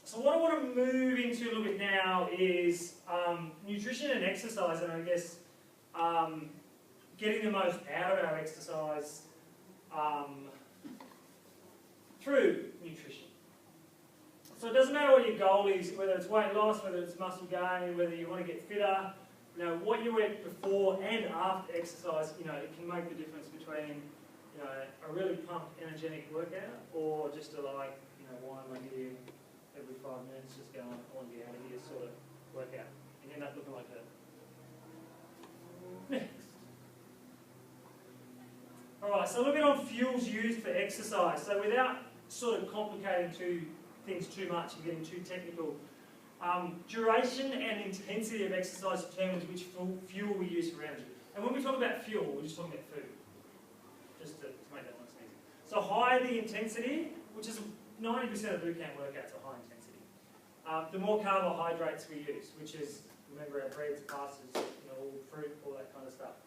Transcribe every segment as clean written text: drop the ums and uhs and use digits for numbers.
So what I want to move into a little bit now is nutrition and exercise, and I guess getting the most out of our exercise through nutrition. So it doesn't matter what your goal is, whether it's weight loss, whether it's muscle gain, whether you want to get fitter, you know, what you eat before and after exercise, you know, it can make the difference between, you know, a really pumped, energetic workout or just a like, you know, whine my ear every 5 minutes, just going, I want to get out of here sort of workout. You end up looking like that. Next. Alright, so a little bit on fuels used for exercise. So without sort of complicating things too much and getting too technical, duration and intensity of exercise determines which fuel we use for energy. And when we talk about fuel, we're just talking about food. Just to make that nice and easy. So higher the intensity, which is 90% of boot camp workouts are high intensity. The more carbohydrates we use, which is, remember, our breads, pastas, you know, all fruit, all that kind of stuff.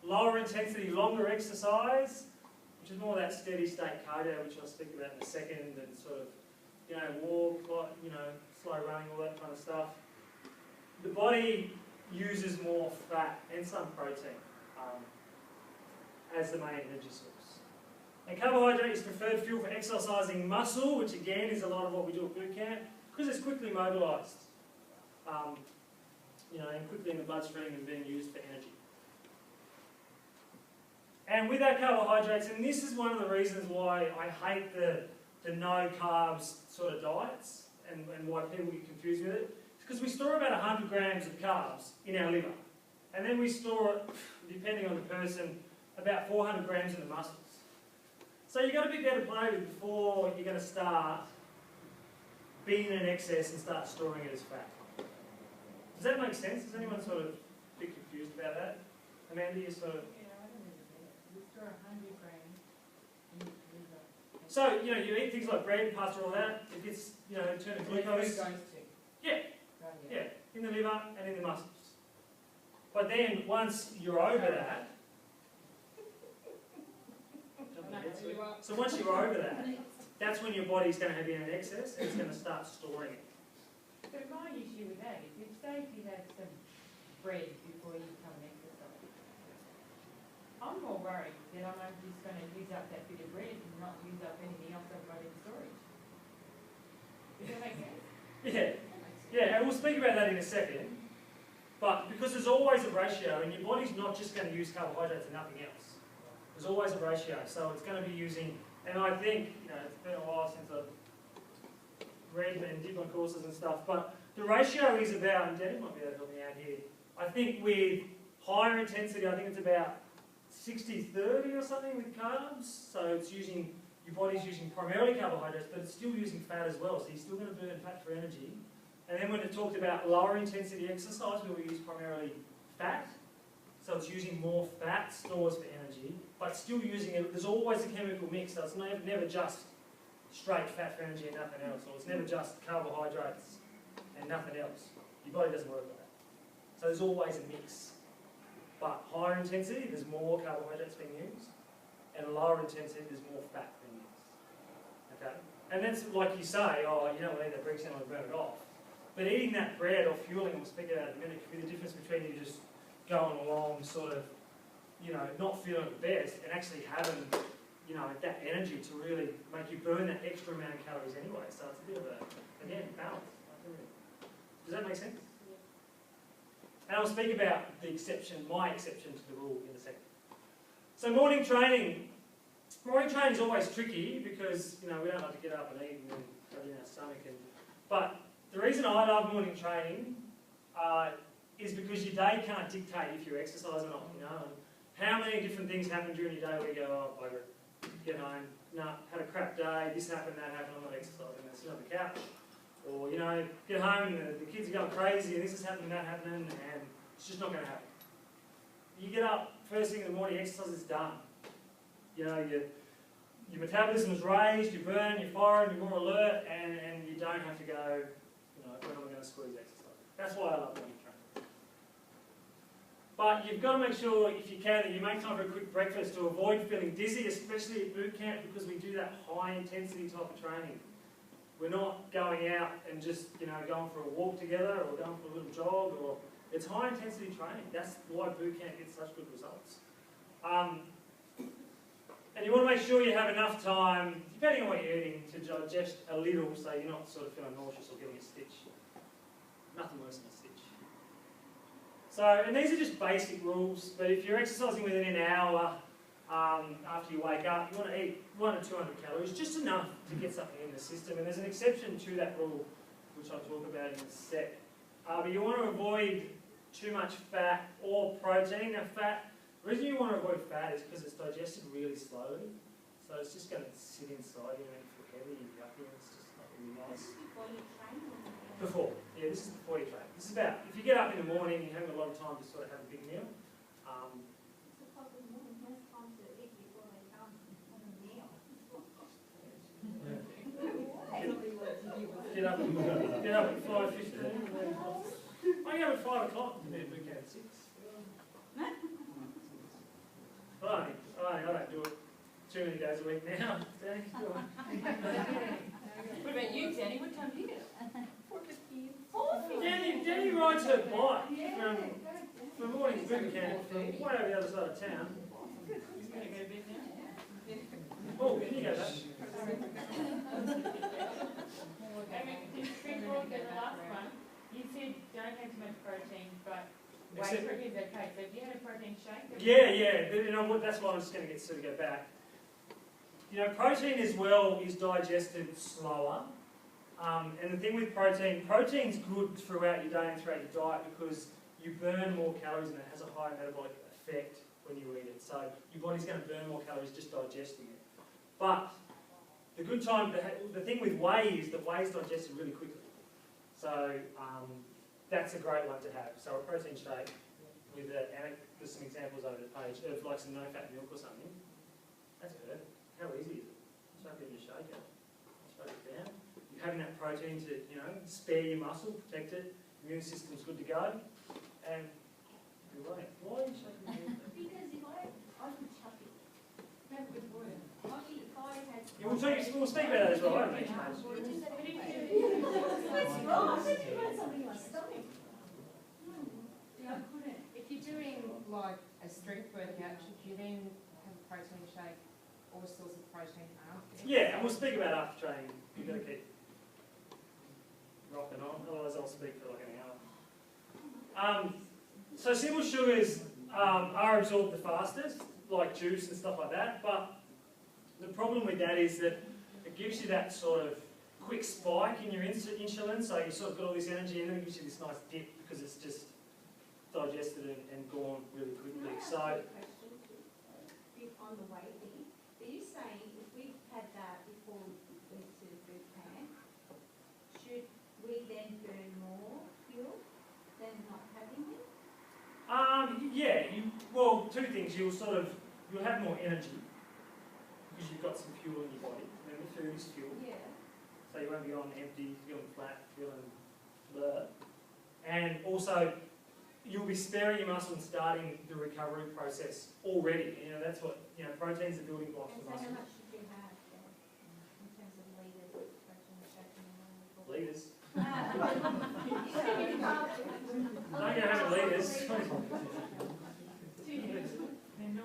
Lower intensity, longer exercise, which is more that steady state cardio, which I'll speak about in a second, and sort of, you know, walk, you know, slow running, all that kind of stuff. The body uses more fat and some protein as the main energy source. And carbohydrate is preferred fuel for exercising muscle, which again is a lot of what we do at boot camp, because it's quickly mobilised, you know, and quickly in the bloodstream and being used for energy. And with our carbohydrates, and this is one of the reasons why I hate the no carbs sort of diets and why people get confused with it, it's because we store about 100 grams of carbs in our liver. And then we store, depending on the person, about 400 grams in the muscles. So you've got a bit there to play with before you're going to start being in excess and start storing it as fat. Does that make sense? Does anyone sort of be confused about that? Amanda, you sort of... So, you know, you eat things like bread, pasta, all that, it gets, you know, turned to glucose. Yeah, yeah, in the liver and in the muscles. But then, once you're over that, so once you're over that, that's when your body's going to have in excess and it's going to start storing it. But my issue with that is, if you had some bread before you come and exercise, I'm more worried that I'm just going to use up that bit of bread and not use up anything else I've got in storage. Does that make sense? Yeah. Yeah, and we'll speak about that in a second. But because there's always a ratio, and your body's not just going to use carbohydrates and nothing else. There's always a ratio. So it's going to be using, and I think, you know, it's been a while since I've read and did my courses and stuff, but the ratio is about, and Danny might be able to help me out here, I think with higher intensity, I think it's about 60-30 or something with carbs. So it's using, your body's using primarily carbohydrates, but it's still using fat as well. So you're still going to burn fat for energy. And then when it talked about lower intensity exercise, where we use primarily fat, so it's using more fat stores for energy, but still using it, there's always a chemical mix, so it's never just straight fat for energy and nothing else, or it's never just carbohydrates and nothing else. Your body doesn't work like that. So there's always a mix. But higher intensity, there's more carbohydrates being used, and lower intensity, there's more fat being used. Okay? And that's like you say, oh, you don't want to eat that bread, you want to burn it off. But eating that bread or fueling, we'll speak about it in a minute, could be the difference between you just going along sort of, you know, not feeling the best and actually having, you know, that energy to really make you burn that extra amount of calories anyway. So it's a bit of a, again, balance. Does that make sense? And I'll speak about the exception, my exception to the rule in a second. So morning training. Morning training is always tricky because, you know, we don't like to get up and eat and then go in our stomach. But the reason I love morning training is because your day can't dictate if you exercise or not, you know. And how many different things happen during your day where you go, oh, bugger, get home, no, had a crap day, this happened, that happened, I'm not exercising, I sit on the couch. Or, you know, get home and the kids are going crazy and this is happening, that happening, and it's just not going to happen. You get up, first thing in the morning, exercise is done. You know, your metabolism is raised, you burn, you're firing, you're more alert, and you don't have to go, you know, when am I going to squeeze exercise? That's why I love morning training. But you've got to make sure, if you can, that you make time for a quick breakfast to avoid feeling dizzy, especially at boot camp, because we do that high intensity type of training. We're not going out and just, you know, going for a walk together or going for a little jog, or it's high intensity training. That's why boot camp gets such good results. And you want to make sure you have enough time, depending on what you're eating, to digest a little so you're not sort of feeling nauseous or getting a stitch. Nothing worse than a stitch. So, and these are just basic rules, but if you're exercising within an hour after you wake up, you want to eat 100 to 200 calories, just enough to get something in the system. And there's an exception to that rule, which I'll talk about in a sec. But you want to avoid too much fat or protein. Now, fat, the reason you want to avoid fat is because it's digested really slowly. So it's just going to sit inside you and feel heavy and yucky, and it's just not really nice. Before. Yeah, this is before you train. This is about, if you get up in the morning, you haven't got a lot of time to sort of have a big meal. Get up at 5:15. I get up at 5 o'clock to do boot camp at 6. I don't do it too many days a week now. Danny, What about you, Danny? What time do you get up? Danny rides her bike from morning boot camp from way over the other side of town. He's going to go to bed now? Oh, can you go back? Before we go to the last one, you said don't have too much protein, but whey protein is okay. So if you had a protein shake? Yeah. You know what? That's why I'm just going to go back. You know, protein as well is digested slower. And the thing with protein's good throughout your day and throughout your diet because you burn more calories and it has a higher metabolic effect when you eat it. So your body's going to burn more calories just digesting it. But the good time, the thing with whey is that whey is digested really quickly. So that's a great one to have. So a protein shake with and there's some examples over the page of like some no-fat milk or something. That's good. How easy is it? Chuck it in your shaker, shake it down. You're having that protein to, you know, spare your muscle, protect it. Immune system's good to go, and you're right. Why are you shaking your head? Because if I could chuck it. That would work. Yeah, we'll speak about that as well, won't we? That's wrong. I think you had something in my stomach. Yeah, I couldn't. If you're doing like a strength workout, should you then have a protein shake or source of protein after? Yeah, and we'll speak about after training. You've got to keep rocking on, otherwise I'll speak for like an hour. So simple sugars are absorbed the fastest, like juice and stuff like that, but the problem with that is that it gives you that sort of quick spike in your insulin, so you sort of got all this energy and then it gives you this nice dip because it's just digested and gone really quickly. So, On the weight thing, are you saying if we had that before we went to the boot camp, should we then burn more fuel than not having it? yeah, well, two things. You'll have more energy because you've got some fuel in your body. Remember, food is fuel. Yeah. So you won't be on empty, feeling flat, feeling blur. And also, you'll be sparing your muscle and starting the recovery process already. You know, that's what, you know, protein's the building blocks And for so muscle. how much should you have then, in terms of litres of protein shaking? Litres. Don't Don't go having litres.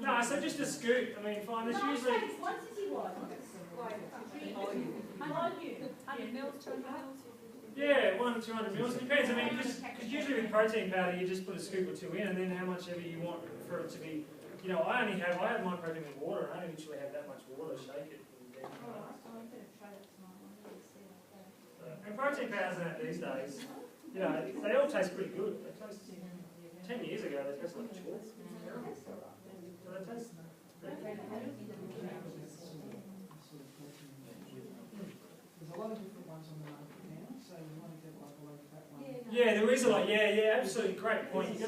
No, so just a scoop. I mean, fine, there's usually... Once is he what? On you. 100 mils, 200 mils? Yeah, 100 to 200 mils. It depends. I mean, because usually with protein powder, you just put a scoop or two in, and then how much ever you want for it to be. You know, I have my protein with water, and I don't literally have that much water. Shake it. And protein powders and that these days, you know, they all taste pretty good. They taste 10 years ago, they tasted like chalk. So they taste pretty good. There's a lot of different ones on the market now, so you want to get like a low fat one. Yeah, there is a lot. Yeah, absolutely. Great point.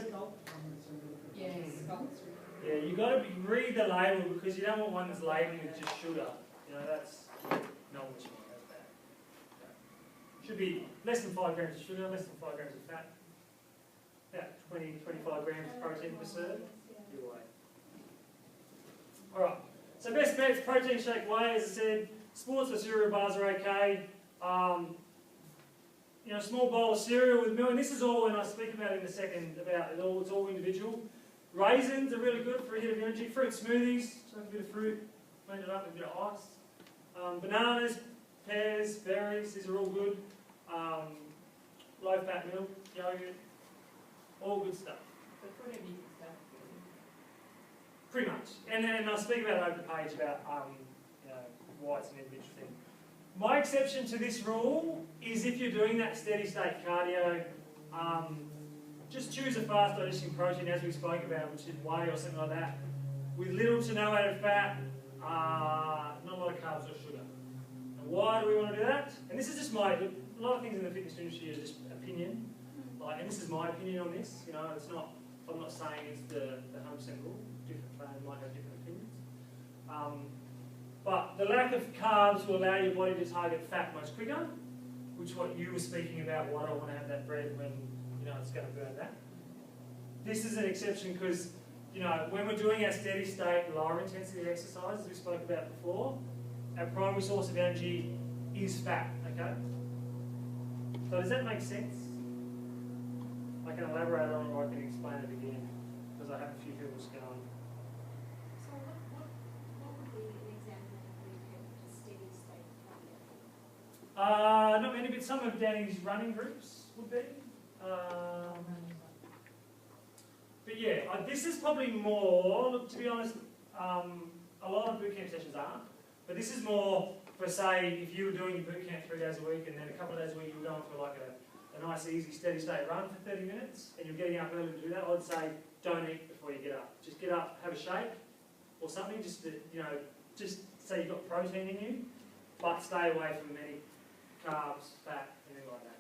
You got to read the label because you don't want one that's labelled with just sugar. You know, that's no one should have that. Should be less than 5 grams of sugar, less than 5 grams of fat. About 20-25 grams of protein per serve. Your way. All right. So best bets: protein shake, whey, as I said. Sports or cereal bars are okay. You know, a small bowl of cereal with milk, and this is all, when I speak about it in a second, about it all, it's all individual. Raisins are really good for a hit of energy. Fruit smoothies, chuck a bit of fruit, blend it up with a bit of ice. Bananas, pears, berries, these are all good. Low-fat milk, yogurt, all good stuff. So whatever you can start. Pretty much. And then I'll speak about it over the page about you know, why it's an individual thing. My exception to this rule is if you're doing that steady state cardio, just choose a fast digesting protein as we spoke about, which is whey or something like that, with little to no added fat, not a lot of carbs or sugar. And why do we want to do that? And this is just my, a lot of things in the fitness industry are just opinion, like, and this is my opinion on this. You know, it's not, I'm not saying it's the 100% rule. Different players might have different opinions. But the lack of carbs will allow your body to target fat much quicker, which is what you were speaking about, why do I want to have that bread when, you know, it's going to burn that. This is an exception because, you know, when we're doing our steady state, lower intensity exercises we spoke about before, our primary source of energy is fat, okay? So does that make sense? I can elaborate on it or I can explain it again, because I have a few people just going. So what would be an example of where you have a steady state cardio? Not many, but some of Danny's running groups would be. But yeah, this is probably more, look, to be honest, a lot of boot camp sessions aren't, but this is more for, say, if you were doing your boot camp 3 days a week and then a couple of days a week you were going for like a nice easy steady state run for 30 minutes and you're getting up early to do that, I'd say don't eat before you get up. Just get up, have a shake or something, just to, you know, just say you've got protein in you, but stay away from any carbs, fat, anything like that.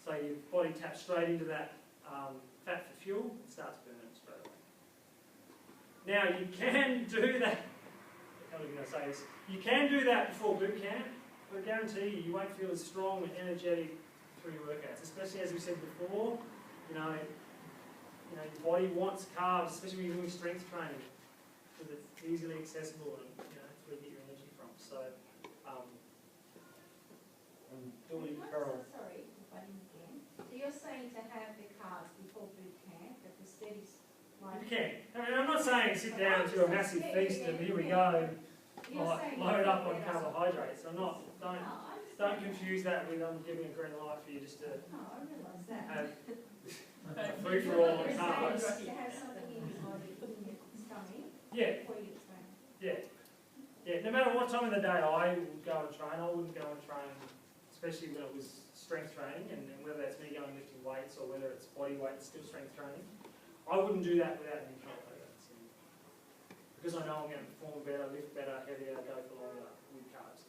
So your body taps straight into that fat for fuel and starts burning straight away. Now you can do that, I can't even say this, you can do that before boot camp, but I guarantee you won't feel as strong and energetic through your workouts, especially as we said before, you know, your body wants carbs, especially when you're doing strength training, because it's easily accessible and, you know, it's where you get your energy from. So, Sorry, butting again. So you're saying to have the carbs before boot camp, but the steady if you can. I mean, I'm not saying sit down to a massive feast and here we go, load up on carbohydrates. I'm not, don't confuse that with I'm giving a green light for you just to I realise that. have a free-for-all on carbs. To have something in your body, in your stomach, Yeah, before you train. yeah. Yeah, no matter what time of the day I would go and train, I wouldn't go and train, especially when it was strength training, and whether that's me going lifting weights or whether it's body weight, still strength training. I wouldn't do that without any carbohydrates. Because I know I'm going to perform better, lift better, heavier, go for longer with carbs,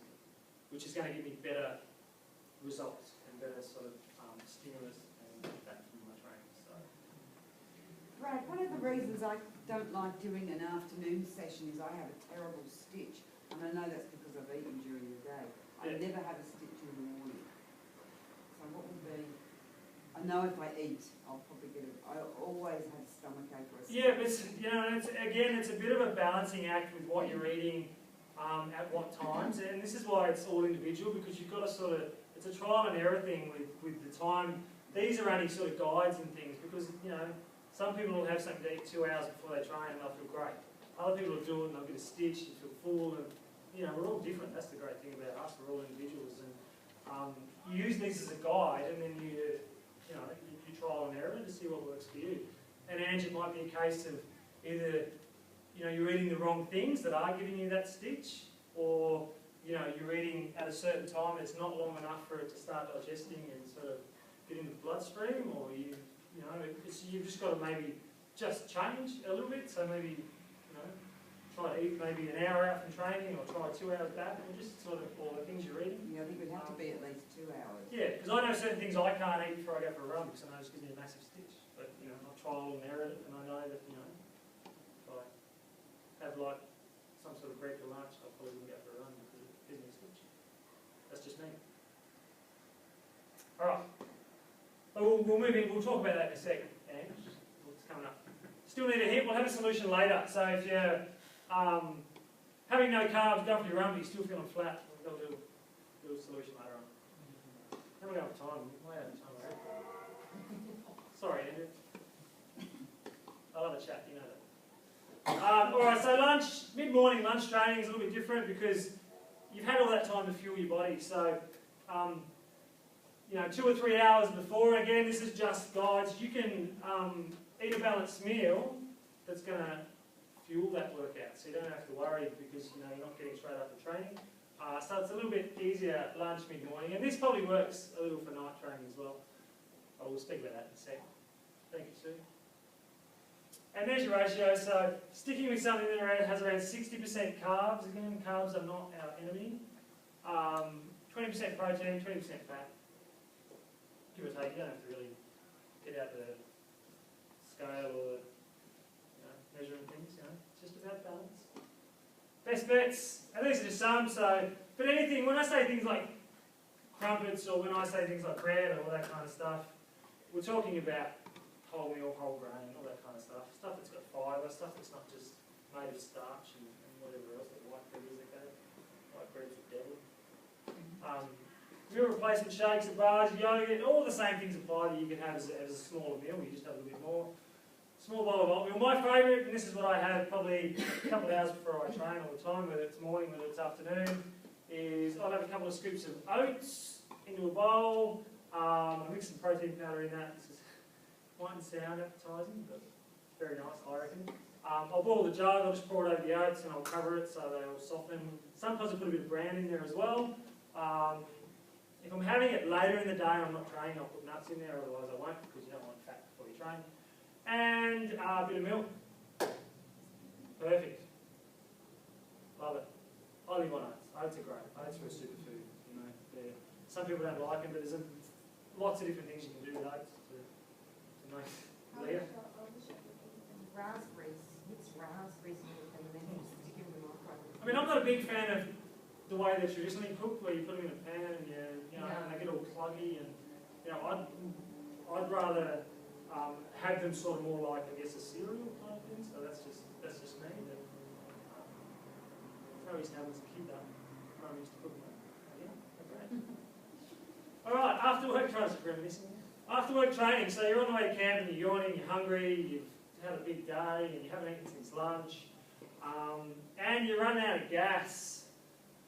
which is going to give me better results and better sort of stimulus and that from my training. So. Brad, one of the reasons I don't like doing an afternoon session is I have a terrible stitch, and I know that's because I've eaten during the day. I never have a stitch in the morning. So what would be? I know if I eat, I'll probably get it. I always have stomachache or a Yeah, but it's, you know, it's a bit of a balancing act with what you're eating at what times, and this is why it's all individual, because you've got to sort of, it's a trial and error thing with the time. These are only sort of guides and things, because, you know, some people will have something to eat 2 hours before they train and they'll feel great. Other people will do it and they'll get a stitch and feel full, and, you know, we're all different. That's the great thing about us, we're all individuals, and you use these as a guide, and then you trial and error to see what works for you. And Ange, it might be a case of either, you know, you're eating the wrong things that are giving you that stitch, or, you know, you're eating at a certain time that's not long enough for it to start digesting and sort of get into the bloodstream, or you've just got to maybe just change a little bit. So maybe, you know, try to eat maybe an hour out from training, or try 2 hours back, and just sort of all the things you're eating. Yeah, I think it would have to be at least 2 hours. Yeah, because I know certain things I can't eat before I go for a run, because I know it just gives me a massive stitch. But, you know, I'll trial and error it, and I know that, you know, if I have like some sort of break for lunch, I probably wouldn't go for a run because it gives me a stitch. That's just me. Alright. We'll move in, we'll talk about that in a second, and what's coming up. Still need a hit, we'll have a solution later. So if you're having no carbs, go for your run, but you're still feeling flat, we'll do a solution later on. Coming up time, way out of time already. Sorry, Andrew. I love a chat, you know that. Alright, so lunch, mid-morning lunch training is a little bit different because you've had all that time to fuel your body. So, 2 or 3 hours before, again, this is just guides. You can eat a balanced meal that's going to fuel that workout. So you don't have to worry because you're not getting straight up to training. So it's a little bit easier lunch mid-morning. And this probably works a little for night training as well. I will speak about that in a second. Thank you, Sue. And there's your ratio. So sticking with something that has around 60% carbs. Again, carbs are not our enemy. 20% protein, 20% fat. Give or take. You don't have to really get out the scale or measuring things. It's just about balance. Best bets. And these are just some. So, but anything. When I say things like crumpets or when I say things like bread or all that kind of stuff, we're talking about wholemeal, whole grain, all that kind of stuff. Stuff that's got fibre, stuff that's not just made of starch and whatever else that white bread is. Okay, white bread's the devil. Meal replacement shakes, bars, yogurt, all the same things apply that you can have as a smaller meal. You just have a little bit more. Small bowl of oatmeal. My favourite, and this is what I have probably a couple of hours before I train all the time, whether it's morning, whether it's afternoon, is I'll have a couple of scoops of oats into a bowl. I'll mix some protein powder in that. This mightn't sound appetising, but very nice, I reckon. I'll boil the jug, I'll just pour it over the oats and I'll cover it so they'll soften. Sometimes I put a bit of bran in there as well. If I'm having it later in the day and I'm not training, I'll put nuts in there, otherwise I won't because you don't want fat before you train. And a bit of milk. Perfect. Love it. I live on oats. Oats are great. Oats are a superfood. Some people don't like them, but there's lots of different things you can do with oats to make Leah. Raspberries, mix raspberries and then just stick them in the microwave. I mean, I'm not a big fan of the way they're traditionally cooked, where you put them in a pan and and they get all cluggy, and I'd rather have them sort of more like, I guess, a cereal type thing. So that's just me. But I used to have as a kid, though. Mum used to cook them. Yeah, great. All right, after work, trying to reminiscing. After work training, so you're on the way to camp and you're yawning, you're hungry, you've had a big day and you haven't eaten since lunch, and you run out of gas.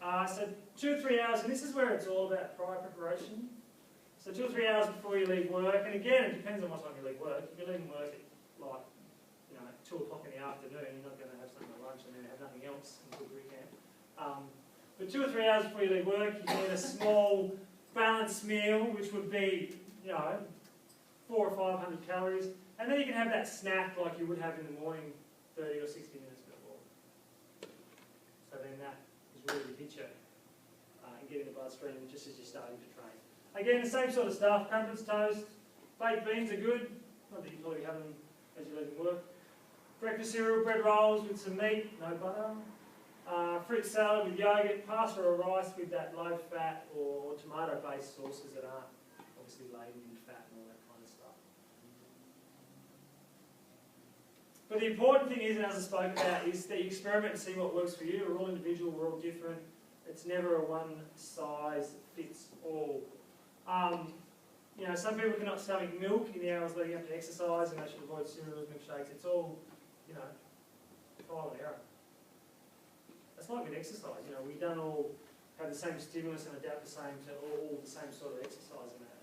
So 2 or 3 hours, and this is where it's all about prior preparation. So 2 or 3 hours before you leave work, and again, it depends on what time you leave work. If you're leaving work at 2 o'clock in the afternoon, you're not going to have something at lunch and then have nothing else until boot camp. But 2 or 3 hours before you leave work, you can eat a small balanced meal, which would be 400 or 500 calories, and then you can have that snack like you would have in the morning 30 or 60 minutes before. So then that is really the picture and getting the bloodstream just as you're starting to train. Again, the same sort of stuff, crumpets, toast, baked beans are good, not that you probably have them as you're leaving work. Breakfast cereal, bread rolls with some meat, no butter. Fruit salad with yogurt, pasta or rice with that low-fat or tomato-based sauces that aren't obviously laden in fat and all that kind of stuff. But the important thing is, and as I spoke about, is that you experiment and see what works for you. We're all individual, we're all different. It's never a one-size-fits-all. Some people cannot stomach milk in the hours leading up to exercise and they should avoid cereals, milkshakes. It's all, trial and error. It's like with exercise, we don't all have the same stimulus and adapt the same to all the same sort of exercise and that.